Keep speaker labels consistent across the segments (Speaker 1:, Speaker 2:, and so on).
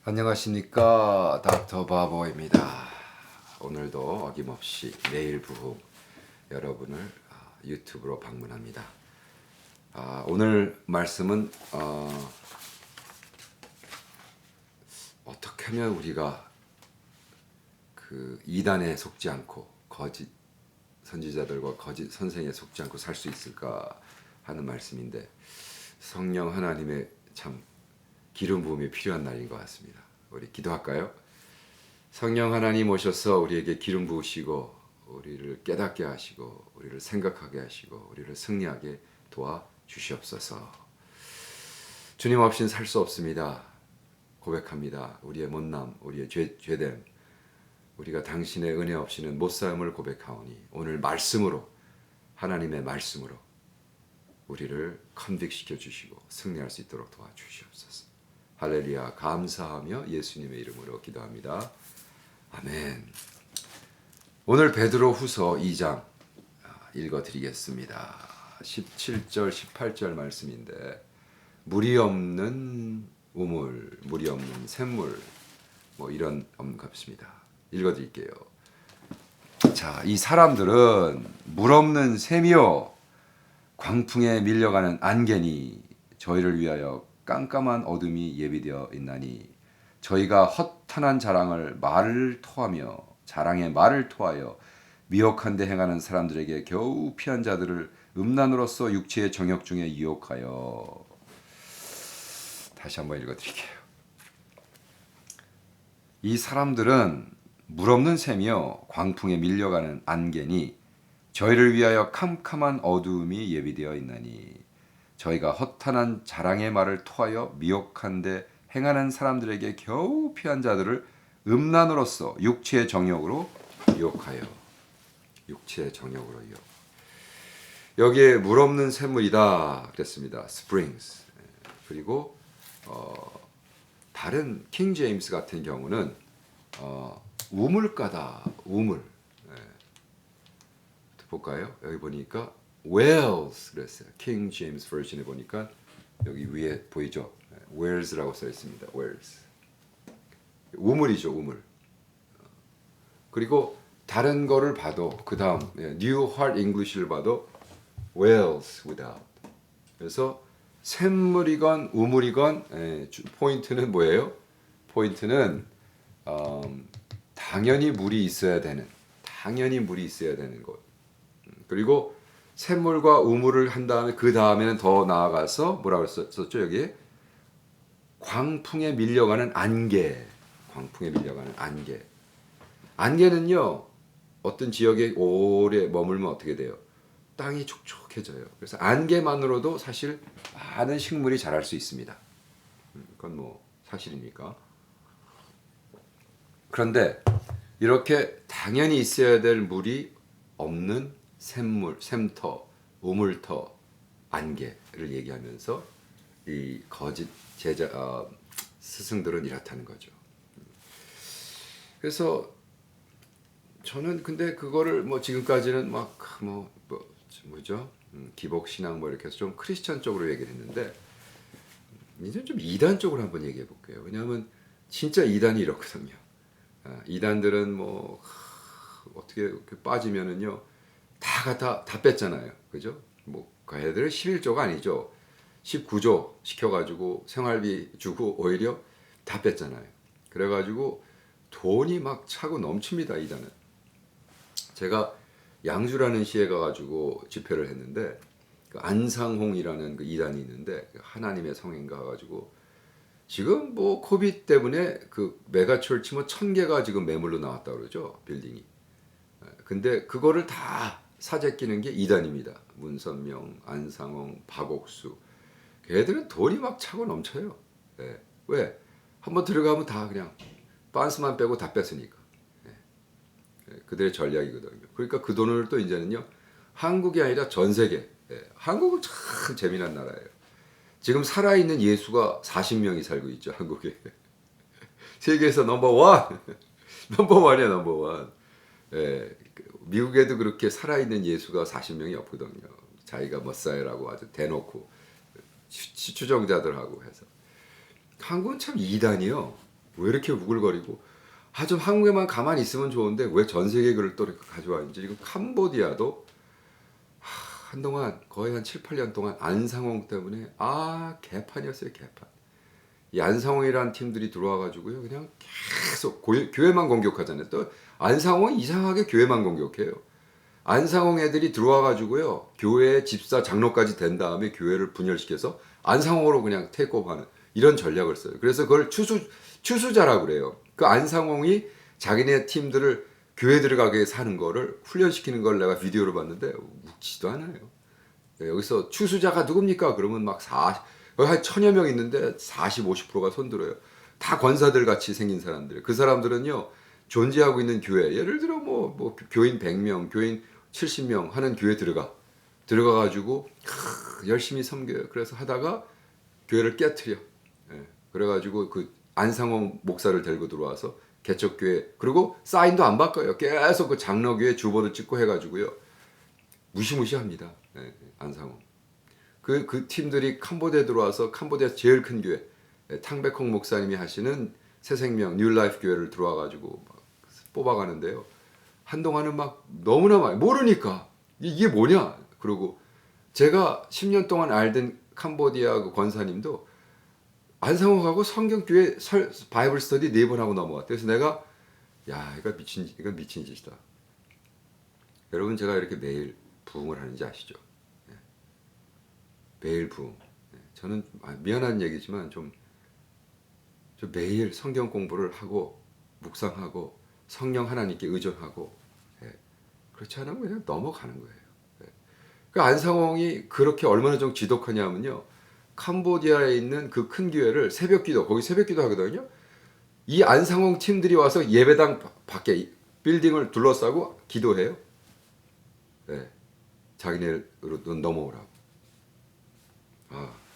Speaker 1: 안녕하십니까, 닥터 바보입니다. 오늘도 어김없이 매일 부부 여러분을 유튜브로 방문합니다. 오늘 말씀은 어떻게 하면 우리가 그 이단에 속지 않고 거짓 선지자들과 거짓 선생에 속지 않고 살 수 있을까 하는 말씀인데, 성령 하나님의 참 기름 부음이 필요한 날인 것 같습니다. 우리 기도할까요? 성령 하나님 오셔서 우리에게 기름 부으시고 우리를 깨닫게 하시고 우리를 생각하게 하시고 우리를 승리하게 도와주시옵소서. 주님 없이는 살 수 없습니다. 고백합니다. 우리의 못남, 우리의 죄됨, 우리가 당신의 은혜 없이는 못살음을 고백하오니 오늘 말씀으로, 하나님의 말씀으로 우리를 컨빅시켜 주시고 승리할 수 있도록 도와주시옵소서. 할렐루야. 감사하며 예수님의 이름으로 기도합니다. 아멘. 오늘 베드로 후서 2장 읽어드리겠습니다. 17절 18절 말씀인데, 물이 없는 우물, 물이 없는 샘물, 이런 언급입니다. 읽어드릴게요. 자, 이 사람들은 물 없는 샘이요 광풍에 밀려가는 안개니 저희를 위하여 깜깜한 어둠이 예비되어 있나니 저희가 허탄한 말을 토하며 자랑의 말을 토하여 미혹한데 행하는 사람들에게 겨우 피한 자들을 음란으로서 육체의 정욕 중에 유혹하여. 다시 한번 읽어드릴게요. 이 사람들은 물 없는 샘이요 광풍에 밀려가는 안개니 저희를 위하여 캄캄한 어두움이 예비되어 있나니 저희가 허탄한 자랑의 말을 토하여 미혹한데 행하는 사람들에게 겨우 피한 자들을 음란으로서 육체의 정욕으로 유혹하여. 육체의 정욕으로 유혹. 여기에 물 없는 샘물이다 그랬습니다. springs. 그리고 다른 킹 제임스 같은 경우는 우물가다. 우물. 볼까요? 여기 보니까 wells 그랬어요. 킹 제임스 버전에 보니까 여기 위에 보이죠? wells라고 써 있습니다. wells. 우물이죠, 우물. 그리고 다른 거를 봐도 그 다음 New Heart English를 봐도 wells without. 그래서 샘물이건 우물이건 포인트는 뭐예요? 포인트는 당연히 물이 있어야 되는 곳. 그리고 샘물과 우물을 한 다음에 그 다음에는 더 나아가서 뭐라고 썼죠? 여기 광풍에 밀려가는 안개. 광풍에 밀려가는 안개. 안개는요, 어떤 지역에 오래 머물면 어떻게 돼요? 땅이 촉촉해져요. 그래서 안개만으로도 사실 많은 식물이 자랄 수 있습니다. 그건 사실이니까. 그런데 이렇게 당연히 있어야 될 물이 없는 샘물, 샘터, 우물터, 안개를 얘기하면서 이 거짓 스승들은 이렇다는 거죠. 그래서 저는 근데 그거를 지금까지는 기복 신앙 이렇게 해서 좀 크리스천 쪽으로 얘기를 했는데, 이제 좀 이단 쪽으로 한번 얘기해 볼게요. 왜냐하면 진짜 이단이 이렇거든요. 이단들은 어떻게 이렇게 빠지면은요 다 뺐잖아요. 그죠? 그 애들은 11조가 아니죠. 19조 시켜가지고 생활비 주고 오히려 다 뺐잖아요. 그래가지고 돈이 막 차고 넘칩니다, 이단은. 제가 양주라는 시에 가가지고 집회를 했는데, 그 안상홍이라는 그 이단이 있는데, 하나님의 성인가 가지고 지금 코비드 때문에 그 메가철치 1000개가 지금 매물로 나왔다 그러죠, 빌딩이. 근데 그거를 다 사재 끼는 게 이단입니다. 문선명, 안상홍, 박옥수. 걔들은 돈이 막 차고 넘쳐요. 왜? 한번 들어가면 다 그냥 빤스만 빼고 다 뺐으니까. 그들의 전략이거든요. 그러니까 그 돈을 또 이제는요, 한국이 아니라 전 세계. 한국은 참 재미난 나라예요. 지금 살아있는 예수가 40명이 살고 있죠, 한국에. 세계에서 넘버원. 넘버원이야, 넘버원. 미국에도 그렇게 살아있는 예수가 40명이 없거든요. 자기가 머사야라고 아주 대놓고 추종자들하고 해서. 한국은 참 이단이요. 왜 이렇게 우글거리고 좀 한국에만 가만히 있으면 좋은데 왜 전 세계 글을 또 이렇게 가져와 있는지. 지금 캄보디아도 한동안 거의 한 7, 8년 동안 안상홍 때문에 개판이었어요. 개판. 이 안상홍이라는 팀들이 들어와 가지고요. 그냥 계속 교회만 공격하잖아요. 또 안상홍이 이상하게 교회만 공격해요. 안상홍 애들이 들어와 가지고요. 교회 집사 장로까지 된 다음에 교회를 분열시켜서 안상홍으로 그냥 테이크오버하는 이런 전략을 써요. 그래서 그걸 추수자라고 그래요. 그 안상홍이 자기네 팀들을 교회 들어가게 사는 거를 훈련시키는 걸 내가 비디오로 봤는데 웃지도 않아요. 여기서 추수자가 누굽니까? 그러면 막 여기 한 1000여 명 있는데 40, 50%가 손들어요. 다 권사들 같이 생긴 사람들. 그 사람들은요, 존재하고 있는 교회, 예를 들어 뭐 교인 100명, 교인 70명 하는 교회 들어가가지고 열심히 섬겨요. 그래서 하다가 교회를 깨트려. 예. 그래가지고 그 안상홍 목사를 데리고 들어와서 개척교회, 그리고 사인도 안 바꿔요. 계속 그 장로교회 주보도 찍고 해가지고요. 무시무시합니다. 예, 안상홍. 그 팀들이 캄보디아에 들어와서 캄보디아 제일 큰 교회, 탕백홍 목사님이 하시는 새생명 뉴라이프 교회를 들어와가지고 막 뽑아가는데요. 한동안은 막 너무나 많이 모르니까 이게 뭐냐. 그리고 제가 10년 동안 알던 캄보디아 그 권사님도 안상홍하고 성경교회 바이블 스터디 4번 하고 넘어갔대요. 그래서 내가 이건 미친 짓이다. 여러분, 제가 이렇게 매일 부흥을 하는지 아시죠? 매일 부흥. 저는 미안한 얘기지만 좀 매일 성경 공부를 하고 묵상하고 성령 하나님께 의존하고, 그렇지 않으면 그냥 넘어가는 거예요. 그 안상홍이 그렇게 얼마나 좀 지독하냐면요. 캄보디아에 있는 그 큰 교회를 거기 새벽 기도 하거든요. 이 안상홍 팀들이 와서 예배당 밖에 빌딩을 둘러싸고 기도해요. 자기네로 넘어오라고.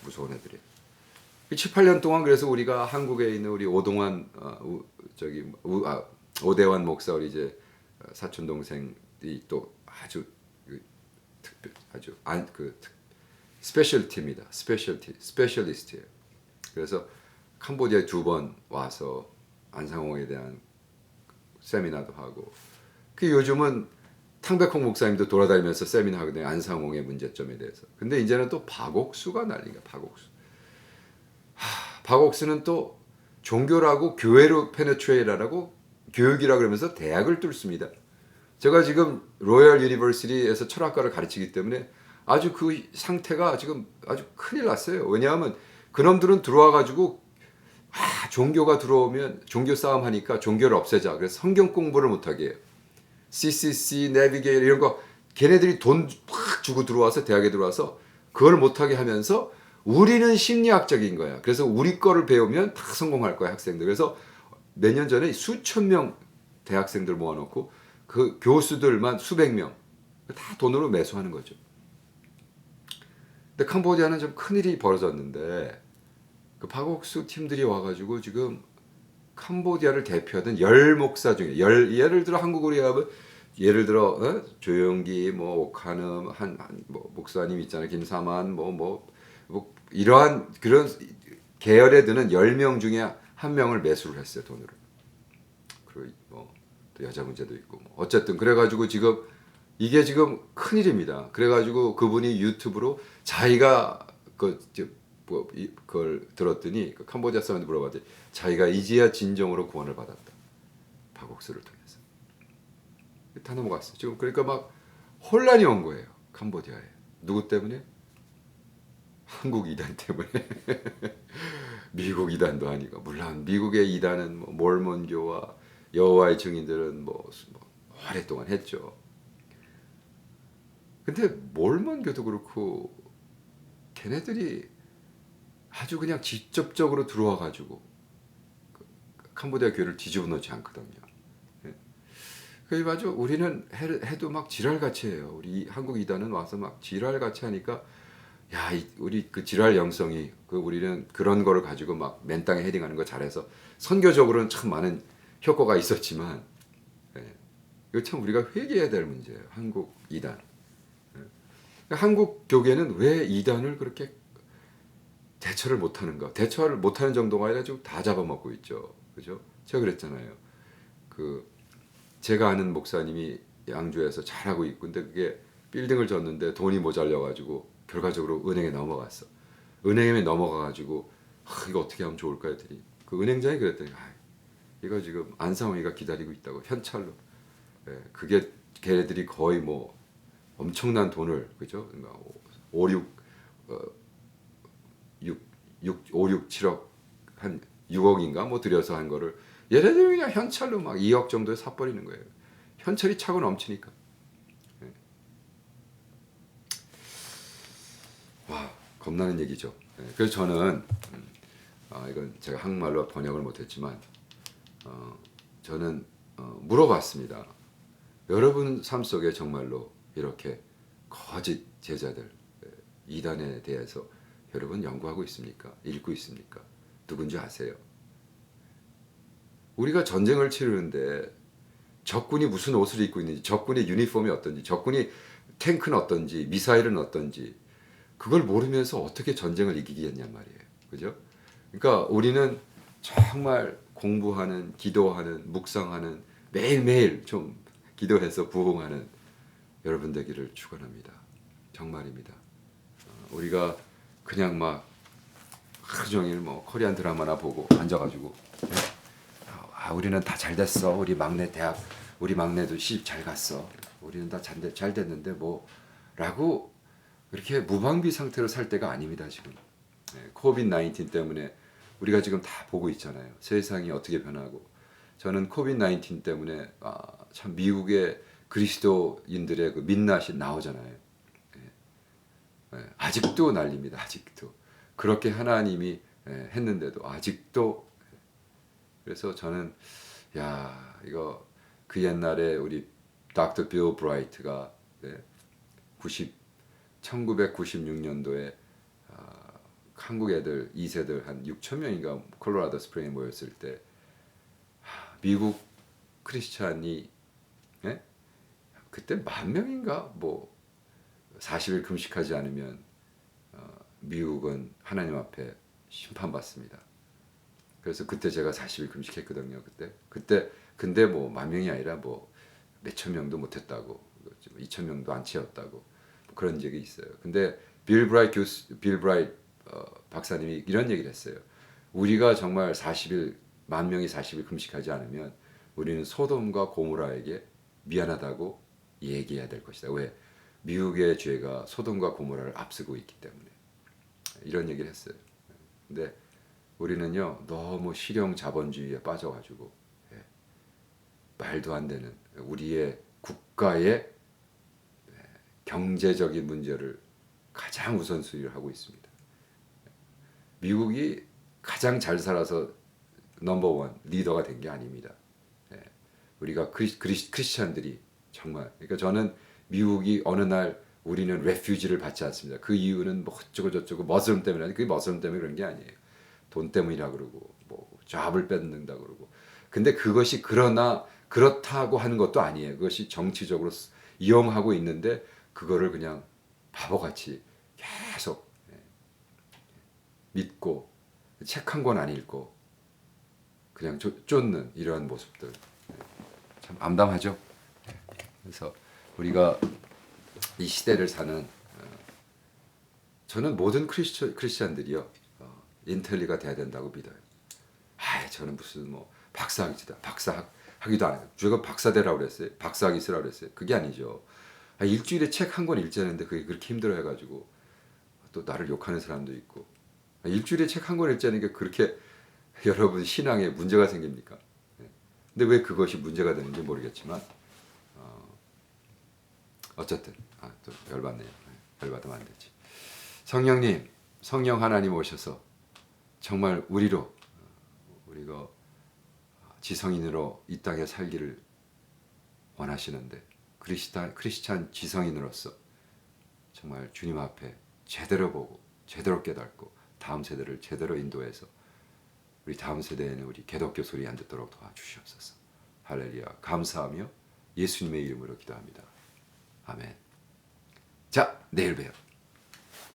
Speaker 1: 무서운 애들이. 7, 8년 동안 그래서 우리가 한국에 있는 우리 오동환 오대환 목사, 우리 이제 사촌 동생이 또 아주 스페셜티입니다. 스페셜리스트예요. 그래서 캄보디아에 2번 와서 안상홍에 대한 세미나도 하고, 요즘은 탕백홍 목사님도 돌아다니면서 세미나 하거든요. 안상홍의 문제점에 대해서. 근데 이제는 또 박옥수가 난리가. 박옥수는 또 종교라고 교회로 페네트레이라고 교육이라 그러면서 대학을 뚫습니다. 제가 지금 로열 유니버시티에서 철학과를 가르치기 때문에 아주 그 상태가 지금 아주 큰일 났어요. 왜냐하면 그놈들은 들어와가지고 종교가 들어오면 종교 싸움 하니까 종교를 없애자. 그래서 성경 공부를 못하게 해요. CCC, 내비게이터 이런 거 걔네들이 돈 팍 주고 들어와서 대학에 들어와서 그걸 못하게 하면서 우리는 심리학적인 거야. 그래서 우리 거를 배우면 다 성공할 거야, 학생들. 그래서 몇 년 전에 수천 명 대학생들 모아놓고 그 교수들만 수백 명 다 돈으로 매수하는 거죠. 근데 캄보디아는 좀 큰일이 벌어졌는데 그 박옥수 팀들이 와가지고 지금 캄보디아를 대표하던 10목사 중에 예를 들어 한국으로 하면 예를 들어 조영기 오카늠 뭐 목사님 있잖아요. 김사만 이러한 그런 계열에 드는 10명 중에 한 명을 매수를 했어요, 돈으로. 그리고 또 여자 문제도 있고 어쨌든 그래가지고 지금 이게 지금 큰일입니다. 그래가지고 그분이 유튜브로 자기가 그걸 들었더니 캄보디아 사람한테 물어봤더니 자기가 이제야 진정으로 구원을 받았다. 박옥수를 통해서. 다 넘어갔어요. 지금 그러니까 막 혼란이 온 거예요. 캄보디아에. 누구 때문에? 한국 이단 때문에. 미국 이단도 아니고. 물론 미국의 이단은 몰몬교와 여호와의 증인들은 오랫동안 했죠. 근데 몰몬교도 그렇고 걔네들이 아주 그냥 직접적으로 들어와 가지고 캄보디아 교회를 뒤집어 놓지 않거든요. 그래서 우리는 해도 막 지랄같이 해요. 우리 한국 이단은 와서 막 지랄같이 하니까 우리 그 지랄 영성이 우리는 그런 거를 가지고 막 맨땅에 헤딩하는 거 잘해서 선교적으로는 참 많은 효과가 있었지만 이거 참 우리가 회개해야 될 문제예요. 한국 이단. 한국 교계는 왜 이단을 그렇게 대처를 못하는가? 대처를 못하는 정도가 아니라 지금 다 잡아먹고 있죠. 그죠? 제가 그랬잖아요. 그 제가 아는 목사님이 양주에서 잘하고 있고, 근데 그게 빌딩을 졌는데 돈이 모자라가지고 결과적으로 은행에 넘어갔어. 은행에 넘어가가지고 이거 어떻게 하면 좋을까 했더니 그 은행장이 그랬더니 이거 지금 안상홍이가 기다리고 있다고 현찰로. 예, 그게 걔네들이 거의 뭐 엄청난 돈을, 그죠? 5, 6, 5, 6, 7억 한 6억인가 뭐 들여서 한 거를 얘네들이 그냥 현찰로 막 2억 정도에 사버리는 거예요. 현찰이 차고 넘치니까. 예. 와, 겁나는 얘기죠. 예, 그래서 저는 이건 제가 한국말로 번역을 못했지만 저는 물어봤습니다. 여러분 삶 속에 정말로 이렇게 거짓 제자들, 이단에 대해서 여러분 연구하고 있습니까? 읽고 있습니까? 누군지 아세요? 우리가 전쟁을 치르는데 적군이 무슨 옷을 입고 있는지, 적군의 유니폼이 어떤지, 적군이 탱크는 어떤지, 미사일은 어떤지, 그걸 모르면서 어떻게 전쟁을 이기겠냔 말이에요. 그죠? 그러니까 우리는 정말 공부하는, 기도하는, 묵상하는, 매일매일 좀 기도해서 부흥하는 여러분 되기를 축원합니다. 정말입니다. 우리가 그냥 막 하루 종일 뭐 코리안 드라마나 보고 앉아가지고 우리는 다 잘 됐어. 우리 막내 대학, 우리 막내도 시집 잘 갔어. 우리는 다 잘 됐는데 뭐라고 그렇게 무방비 상태로 살 때가 아닙니다. 지금 코비드 19 때문에 우리가 지금 다 보고 있잖아요. 세상이 어떻게 변하고. 저는 코비드 19 때문에 참 미국의 그리스도인들의 그 민낯이 나오잖아요. 아직도 난립니다. 아직도 그렇게 하나님이 했는데도 아직도. 그래서 저는 이거 그 옛날에 우리 닥터 빌 브라이트가 1996년도에 한국 애들 2세들 한 6천 명인가 콜로라도 스프링에 모였을 때 미국 크리스찬이 그때 10,000명인가 뭐 40일 금식하지 않으면 미국은 하나님 앞에 심판받습니다. 그래서 그때 제가 40일 금식했거든요. 그때 근데 뭐 10,000명이 아니라 뭐 몇천 명도 못했다고, 2,000명도 안 채웠다고 그런 적이 있어요. 근데 빌 브라이트 박사님이 이런 얘기를 했어요. 우리가 정말 40일 10,000명이 40일 금식하지 않으면 우리는 소돔과 고모라에게 미안하다고 얘기해야 될 것이다. 왜? 미국의 죄가 소돔과 고모라를 앞서고 있기 때문에. 이런 얘기를 했어요. 근데 우리는요 너무 실용 자본주의에 빠져가지고 말도 안 되는 우리의 국가의 경제적인 문제를 가장 우선순위를 하고 있습니다. 미국이 가장 잘 살아서 넘버원 리더가 된 게 아닙니다. 우리가 크리스찬들이 정말, 그러니까 저는 미국이 어느 날 우리는 레퓨지를 받지 않습니다. 그 이유는 뭐 어쩌고 저쩌고 머슬럼 때문에, 아니 그게 머슬럼 때문에 그런 게 아니에요. 돈 때문이라 그러고 뭐 잡을 뺏는다 그러고. 근데 그것이 그렇다고 하는 것도 아니에요. 그것이 정치적으로 이용하고 있는데 그거를 그냥 바보같이 계속 믿고 책 한 권 안 읽고 그냥 쫓는 이러한 모습들 참 암담하죠. 그래서 우리가 이 시대를 사는 저는 모든 크리스찬들이요 인텔리가 돼야 된다고 믿어요. 저는 무슨 뭐 박사학위다, 박사학위도 안 해요. 제가 박사되라고 그랬어요. 박사학위 쓰라고 그랬어요. 그게 아니죠. 일주일에 책 한 권 읽자는데 그게 그렇게 힘들어해가지고 또 나를 욕하는 사람도 있고. 일주일에 책 한 권 읽자는 게 그렇게 여러분 신앙에 문제가 생깁니까? 근데 왜 그것이 문제가 되는지 모르겠지만 어쨌든 또 열받네요. 열받으면 안 되지. 성령님, 성령 하나님 오셔서 정말 우리가 지성인으로 이 땅에 살기를 원하시는데 크리스찬 지성인으로서 정말 주님 앞에 제대로 보고 제대로 깨닫고 다음 세대를 제대로 인도해서 우리 다음 세대에는 우리 개독교 소리 안 듣도록 도와주시옵소서. 할렐루야. 감사하며 예수님의 이름으로 기도합니다. 아멘. 자, 내일 봬요.